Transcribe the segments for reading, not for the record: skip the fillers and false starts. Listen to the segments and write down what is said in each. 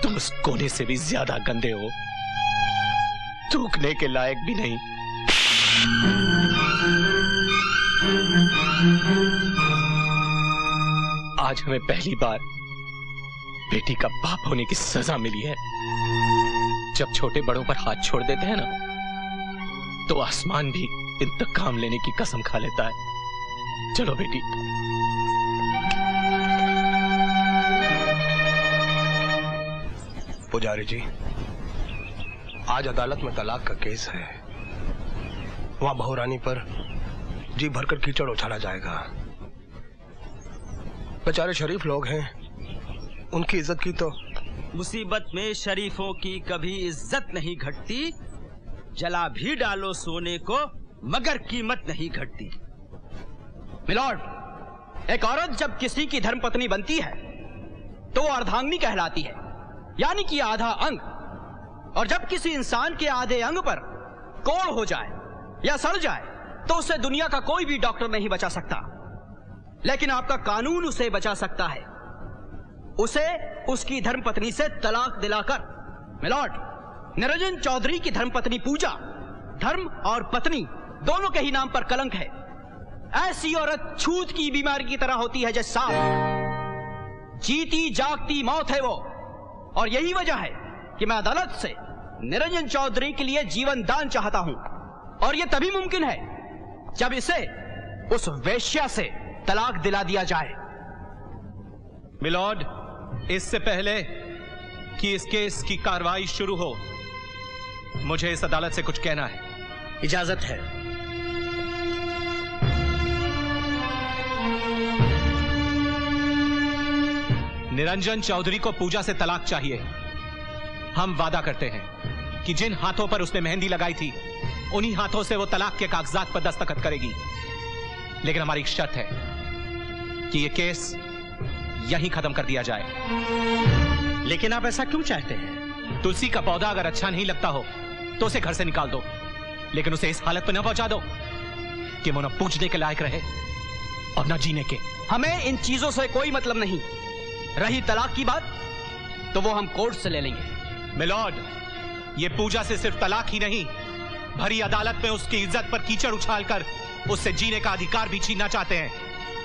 तुम उस कोने से भी ज्यादा गंदे हो, थूकने के लायक भी नहीं। आज हमें पहली बार बेटी का बाप होने की सजा मिली है। जब छोटे बड़ों पर हाथ छोड़ देते हैं ना, तो आसमान भी इंतकाम लेने की कसम खा लेता है। चलो बेटी। पुजारी जी, आज अदालत में तलाक का केस है। वहां बहुरानी पर जी भरकर कीचड़ उछाला जाएगा। बेचारे शरीफ लोग हैं, उनकी इज्जत की तो। मुसीबत में शरीफों की कभी इज्जत नहीं घटती, जला भी डालो सोने को मगर कीमत नहीं घटती। मिलॉर्ड, एक औरत जब किसी की धर्मपत्नी बनती है तो वो अर्धांगिनी कहलाती है, यानी कि आधा अंग। और जब किसी इंसान के आधे अंग पर कोढ़ हो जाए या सड़ जाए तो उसे दुनिया का कोई भी डॉक्टर नहीं बचा सकता, लेकिन आपका कानून उसे बचा सकता है, उसे उसकी धर्मपत्नी से तलाक दिलाकर। मिलॉर्ड, निरंजन चौधरी की धर्मपत्नी पूजा धर्म और पत्नी दोनों के ही नाम पर कलंक है। ऐसी औरत छूत की बीमारी की तरह होती है जैसे सांप, जीती जागती मौत है वो। और यही वजह है कि मैं अदालत से निरंजन चौधरी के लिए जीवन दान चाहता हूं, और यह तभी मुमकिन है जब इसे उस वेश्या से तलाक दिला दिया जाए। मिलॉर्ड, इससे पहले कि इस केस की कार्रवाई शुरू हो, मुझे इस अदालत से कुछ कहना है। इजाजत है। निरंजन चौधरी को पूजा से तलाक चाहिए। हम वादा करते हैं कि जिन हाथों पर उसने मेहंदी लगाई थी, उन्हीं हाथों से वो तलाक के कागजात पर दस्तखत करेगी। लेकिन हमारी शर्त है कि ये केस यहीं खत्म कर दिया जाए। लेकिन आप ऐसा क्यों चाहते हैं? तुलसी का पौधा अगर अच्छा नहीं लगता हो तो उसे घर से निकाल दो, लेकिन उसे इस हालत में न पहुंचा दो कि वो न पूजने के लायक रहे और न जीने के। हमें इन चीजों से कोई मतलब नहीं। रही तलाक की बात, तो वो हम कोर्ट से ले लेंगे। मिलॉर्ड, ये पूजा से सिर्फ तलाक ही नहीं, भरी अदालत में उसकी इज्जत पर कीचड़ उछालकर उससे जीने का अधिकार भी छीनना चाहते हैं,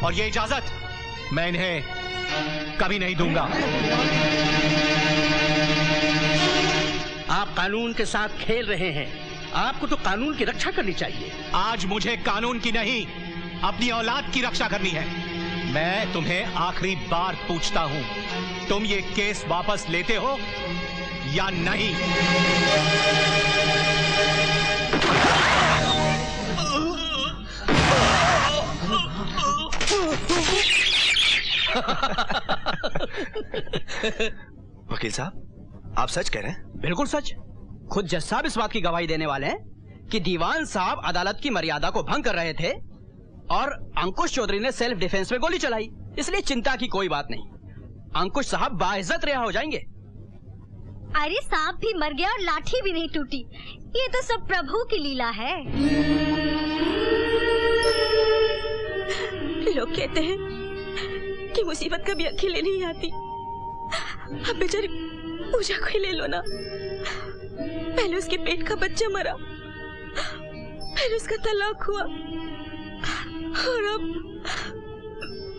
और ये इजाजत मैं इन्हें कभी नहीं दूंगा। आप कानून के साथ खेल रहे हैं। आपको तो कानून की रक्षा करनी चाहिए। आज मुझे कानून की नहीं, अपनी औलाद की रक्षा करनी है। मैं तुम्हें आखिरी बार पूछता हूं, तुम ये केस वापस लेते हो या नहीं? वकील साहब, आप सच कह रहे हैं? बिल्कुल सच। खुद जज साहब इस बात की गवाही देने वाले हैं कि दीवान साहब अदालत की मर्यादा को भंग कर रहे थे और अंकुश चौधरी ने सेल्फ डिफेंस में गोली चलाई, इसलिए चिंता की कोई बात नहीं। अंकुश साहब बाइज्जत रिहा हो जाएंगे। अरे सांप भी मर गया और लाठी भी नहीं टूटी। ये तो सब प्रभु की लीला है। लोग कहते हैं कि मुसीबत कभी अकेले नहीं आती। अब बेचारी पूजा को ही ले लो ना। पहले उसके पेट का बच्चा मरा, फिर उसका तलाक हुआ, और अब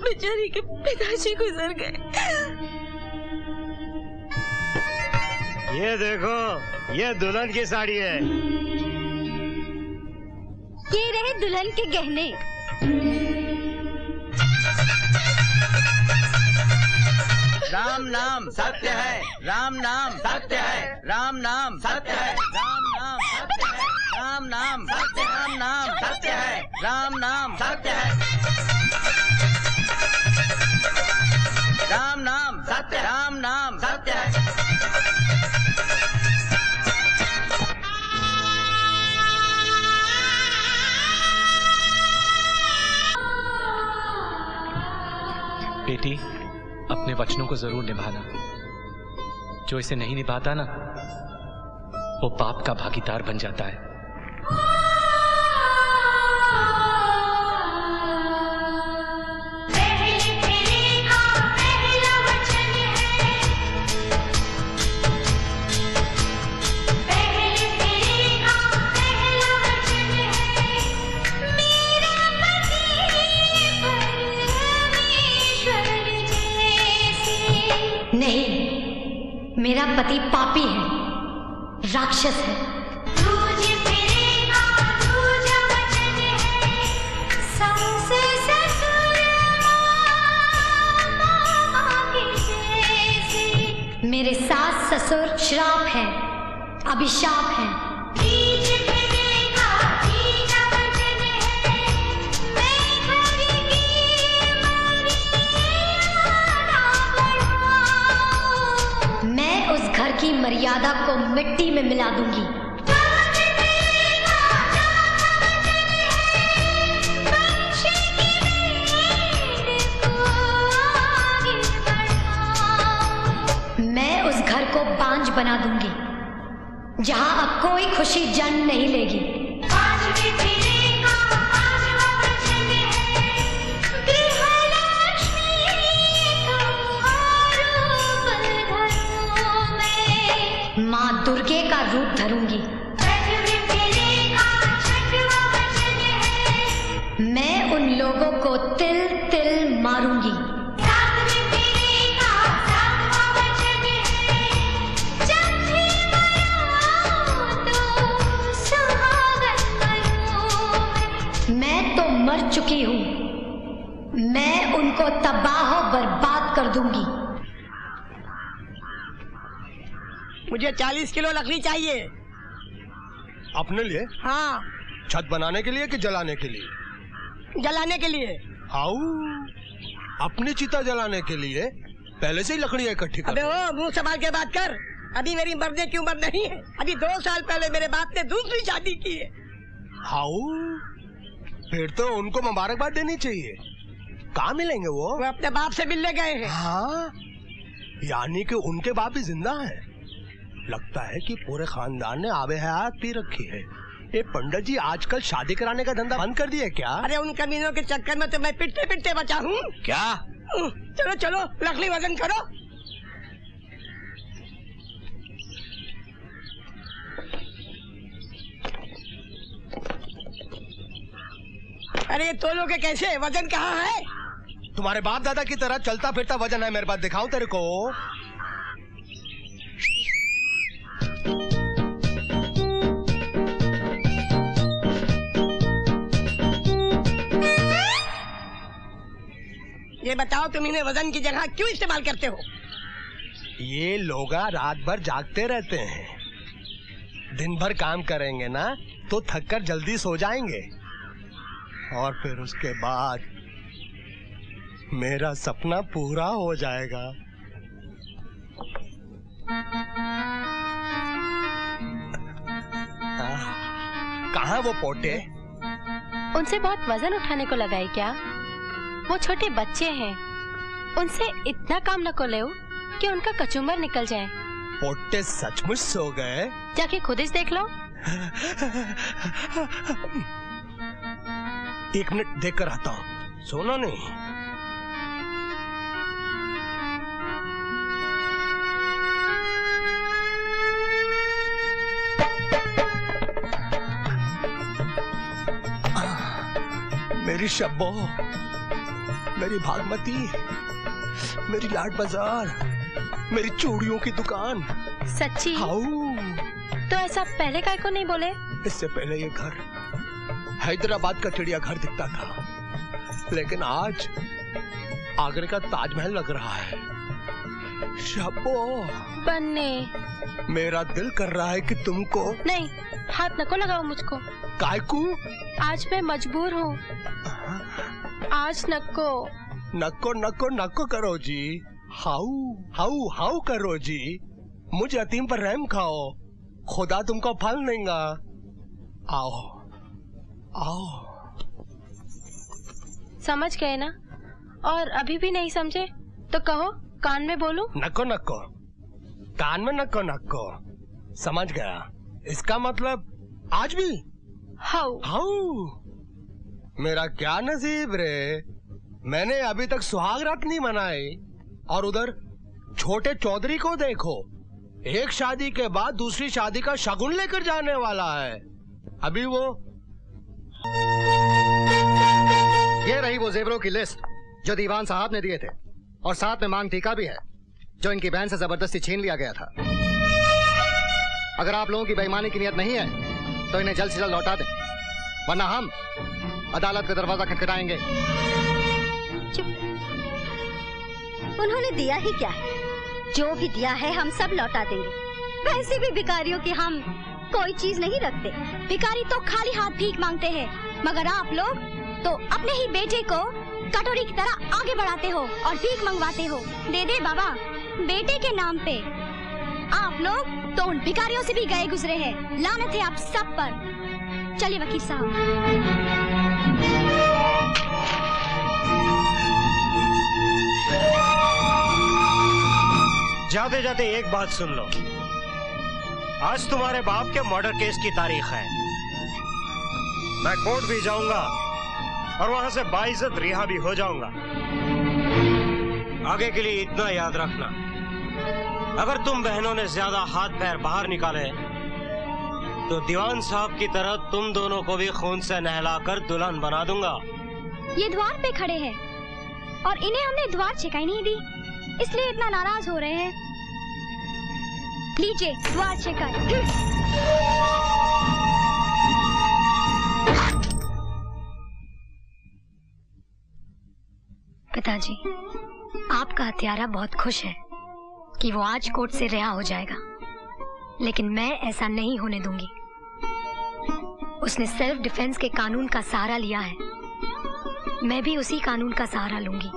बेचारी के पिताजी गुजर गए। ये देखो, ये दुल्हन की साड़ी है। ये रहे दुल्हन के गहने। राम नाम सत्य है, राम नाम सत्य है, राम नाम सत्य है, राम नाम सत्य है, राम नाम सत्य, राम नाम सत्य है, राम नाम सत्य है, राम नाम सत्य, राम नाम सत्य है। बेटी, अपने वचनों को जरूर निभाना। जो इसे नहीं निभाता ना, वो पाप का भागीदार बन जाता है। मेरा पति पापी है, राक्षस है। मेरे सास ससुर श्राप है, अभिशाप है। मैं उस घर की मर्यादा को मिट्टी में मिला दूंगी। मैं उस घर को बांझ बना दूंगी, जहां अब कोई खुशी जन्म नहीं लेगी। माँ दुर्गे का रूप धरूंगी। मैं उन लोगों को तिल तिल मारूंगी। मैं तो मर चुकी हूँ, मैं उनको तबाह बर्बाद कर दूंगी। मुझे 40 किलो लकड़ी चाहिए। अपने लिए? हाँ। छत बनाने के लिए कि जलाने के लिए? जलाने के लिए। हाउ? अपनी चिता जलाने के लिए पहले से ही लकड़ियाँ इकट्ठी कर। अबे ओ, मुंह संभाल के बात कर। अभी मेरी मरने की उम्र नहीं है। अभी 2 साल पहले मेरे बाप ने दूसरी शादी की है। हाउ? फिर तो उनको मुबारकबाद देनी चाहिए। कहाँ मिलेंगे वो? वो अपने बाप से मिलने गए हैं। हाँ, यानी कि उनके बाप भी जिंदा है। लगता है कि पूरे खानदान ने आबे हयात पी रखी है। ये पंडित जी आजकल शादी कराने का धंधा बंद कर दिया क्या? अरे उन कमीनों के चक्कर में तो मैं पिटते पिटते बचा हूँ। क्या? चलो चलो लकड़ी वजन करो। अरे तोलोगे कैसे? वजन कहाँ है? तुम्हारे बाप दादा की तरह चलता फिरता वजन है मेरे पास, दिखाऊं तेरे को? ये बताओ तुम इन्हें वजन की जगह क्यों इस्तेमाल करते हो? ये लोग रात भर जागते रहते हैं। दिन भर काम करेंगे ना तो थककर जल्दी सो जाएंगे, और फिर उसके बाद मेरा सपना पूरा हो जाएगा। कहाँ वो पोटे? उनसे बहुत वजन उठाने को लगा है क्या? वो छोटे बच्चे हैं, उनसे इतना काम न को ले कि उनका कचूमर निकल जाए। पोटे सचमुच सो गए? जाके खुद ही देख लो। 1 मिनट देख कर आता हूँ। सोना नहीं। मेरी शब्बो, मेरी भागमती, मेरी लाड बाजार, मेरी चूड़ियों की दुकान। सच्ची? हाउ? तो ऐसा पहले काय को नहीं बोले? इससे पहले ये घर हैदराबाद का चिड़िया घर दिखता था, लेकिन आज आगरा का ताजमहल लग रहा है। शब्बो, बन्ने, मेरा दिल कर रहा है कि तुमको। नहीं, हाथ नको लगाओ मुझको। कायकू? आज मैं मजबूर हूँ। आज नको। नको नको नको करो जी। हाउ हाउ हाउ करो जी। मुझ यतीम पर रहम खाओ, खुदा तुमको फल देगा। आओ आओ। समझ गए ना? और अभी भी नहीं समझे तो कहो, कान में बोलूं? नको नको, कान में नको नको। समझ गया। इसका मतलब आज भी? How how? मेरा क्या नसीब रे, मैंने अभी तक सुहाग रात नहीं मनाई, और उधर छोटे चौधरी को देखो, एक शादी के बाद दूसरी शादी का शगुन लेकर जाने वाला है। अभी वो ये रही वो जेवरों की लिस्ट जो दीवान साहब ने दिए थे, और साथ में मांग टीका भी है। जो इनकी बहन से जबरदस्ती छीन लिया गया था। अगर आप लोगों की बेईमानी की नियत नहीं है तो इन्हें जल्द से जल्द लौटा दें, वरना हम अदालत का दरवाजा खटखटाएंगे। चुप। उन्होंने दिया ही क्या है? जो भी दिया है हम सब लौटा देंगे। वैसे भी भिखारियों की हम कोई चीज नहीं रखते। भिखारी तो खाली हाथ भीख मांगते हैं, मगर आप लोग तो अपने ही बेटे को कटोरी की तरह आगे बढ़ाते हो और भीख मंगवाते हो। दे दे बाबा, बेटे के नाम पे। आप लोग तो उन भिखारियों से भी गए गुजरे हैं। लानत है आप सब पर। चलिए वकील साहब। जाते जाते एक बात सुन लो, आज तुम्हारे बाप के मर्डर केस की तारीख है। मैं कोर्ट भी जाऊंगा और वहां से बाइज्जत रिहा भी हो जाऊंगा। आगे के लिए इतना याद रखना, अगर तुम बहनों ने ज्यादा हाथ पैर बाहर निकाले तो दीवान साहब की तरह तुम दोनों को भी खून से नहलाकर दुल्हन बना दूंगा। ये द्वार पे खड़े हैं और इन्हें हमने द्वार छिकाई नहीं दी, इसलिए इतना नाराज हो रहे हैं। लीजिए द्वार छिकाई। पिताजी, आपका हत्यारा बहुत खुश है कि वो आज कोर्ट से रिहा हो जाएगा, लेकिन मैं ऐसा नहीं होने दूंगी। उसने सेल्फ डिफेंस के कानून का सहारा लिया है, मैं भी उसी कानून का सहारा लूंगी,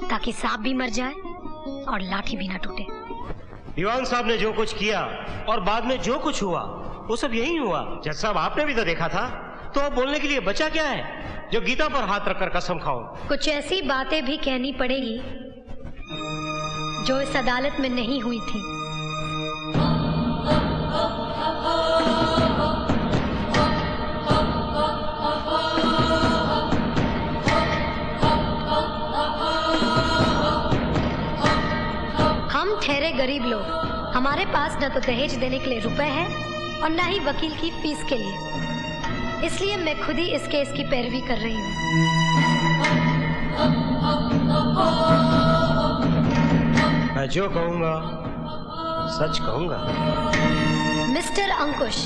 ताकि सांप भी मर जाए और लाठी भी ना टूटे। दीवान साहब ने जो कुछ किया और बाद में जो कुछ हुआ वो सब यही हुआ। जज साहब, आपने भी तो देखा था, तो अब बोलने के लिए बचा क्या है जो गीता पर हाथ रखकर कसम खाओ? कुछ ऐसी बातें भी कहनी पड़ेगी जो इस अदालत में नहीं हुई थी। हम ठहरे गरीब लोग, हमारे पास न तो दहेज देने के लिए रुपए हैं और न ही वकील की फीस के लिए, इसलिए मैं खुद ही इस केस की पैरवी कर रही हूँ। मैं जो कहूँगा सच कहूँगा। मिस्टर अंकुश,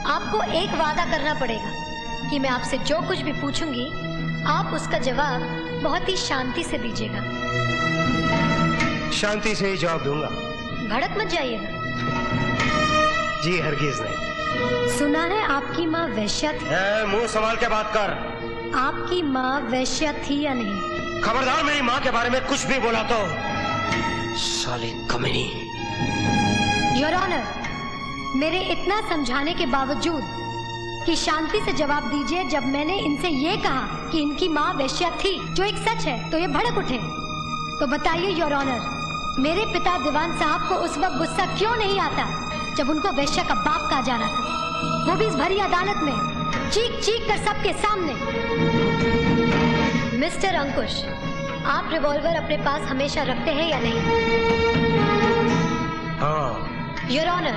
आपको एक वादा करना पड़ेगा कि मैं आपसे जो कुछ भी पूछूंगी आप उसका जवाब बहुत ही शांति से दीजिएगा। शांति से ही जवाब दूंगा। भड़क मत जाइएगा। जी हरगिज नहीं। सुना है आपकी माँ वेश्या थी। मुंह संभाल के बात कर। आपकी माँ वेश्या थी या नहीं? खबरदार मेरी माँ के बारे में कुछ भी बोला तो साली कमीनी। योर ऑनर, मेरे इतना समझाने के बावजूद कि शांति से जवाब दीजिए, जब मैंने इनसे ये कहा कि इनकी माँ वेश्या थी, जो एक सच है, तो ये भड़क उठे। तो बताइए योर ऑनर, मेरे पिता दीवान साहब को उस वक्त गुस्सा क्यों नहीं आता जब उनको वेश्या का बाप कहा जा रहा था, वो भी इस भरी अदालत में, चीख चीख कर सबके सामने। मिस्टर अंकुश, आप रिवॉल्वर अपने पास हमेशा रखते हैं या नहीं? हाँ। योर ऑनर,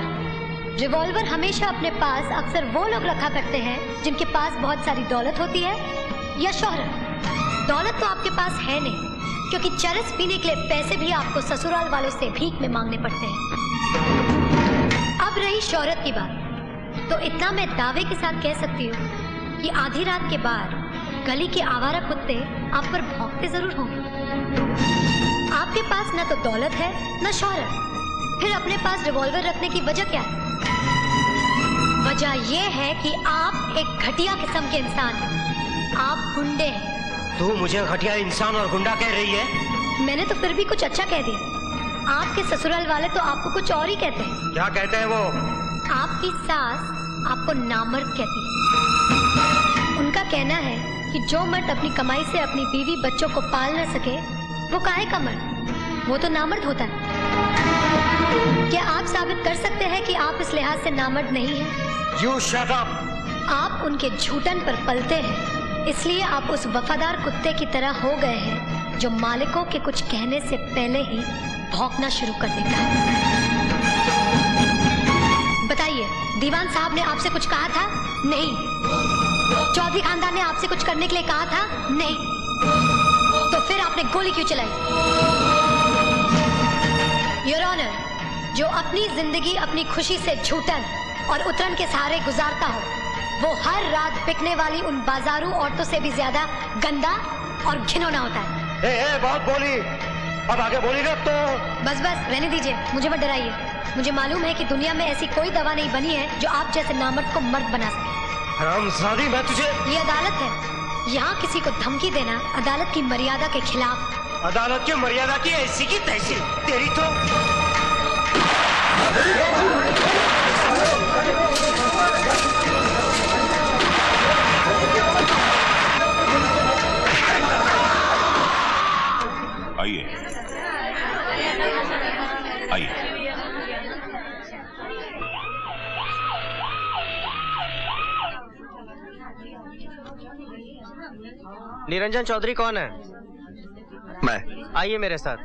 रिवॉल्वर हमेशा अपने पास अक्सर वो लोग रखा करते हैं जिनके पास बहुत सारी दौलत होती है या शोहरत। दौलत तो आपके पास है नहीं, क्योंकि चरस पीने के लिए पैसे भी आपको ससुराल वालों से भीख में मांगने पड़ते हैं। अब रही शोहरत की बात, तो इतना मैं दावे के साथ कह सकती हूँ कि आधी रात के बाद गली के आवारा कुत्ते आप पर भौंकते जरूर होंगे। आपके पास न तो दौलत है न शोहरत, फिर अपने पास रिवॉल्वर रखने की वजह क्या है? वजह यह है कि आप एक घटिया किस्म के इंसान हैं। आप गुंडे हैं। तू मुझे घटिया इंसान और गुंडा कह रही है? मैंने तो फिर भी कुछ अच्छा कह दिया। आपके ससुराल वाले तो आपको कुछ और ही कहते हैं। क्या कहते हैं वो? आपकी सास आपको नामर्द कहती है। उनका कहना है कि जो मर्द अपनी कमाई से अपनी बीवी बच्चों को पाल न सके वो काहे का मर्द, वो तो नामर्द होता है। क्या आप साबित कर सकते हैं कि आप इस लिहाज से नामर्द नहीं हैं? You shut up! आप उनके झूठन पर पलते हैं, इसलिए आप उस वफादार कुत्ते की तरह हो गए हैं जो मालिकों के कुछ कहने से पहले ही भौंकना शुरू कर देता है। बताइए, दीवान साहब ने आपसे कुछ कहा था? नहीं। चौधरी खानदान ने आपसे कुछ करने के लिए कहा था? नहीं। तो फिर आपने गोली क्यों चलाई? जो अपनी जिंदगी अपनी खुशी से झूठन और उतरन के सहारे गुजारता हो, वो हर रात बिकने वाली उन बाजारू औरतों से भी ज्यादा गंदा और घिनौना होता है। बहुत बोली, अब आगे बोली ना तो। बस रहने दीजिए, मुझे मत डराइए। मुझे मालूम है कि दुनिया में ऐसी कोई दवा नहीं बनी है जो आप जैसे नामर्द को मर्द बना सके। हरामजादी, मैं तुझे। ये अदालत है, यहाँ किसी को धमकी देना अदालत की मर्यादा के खिलाफ। अदालत की मर्यादा की ऐसी की तैसी, तेरी तो। आइए आइए। निरंजन चौधरी कौन है? मैं। आइए मेरे साथ।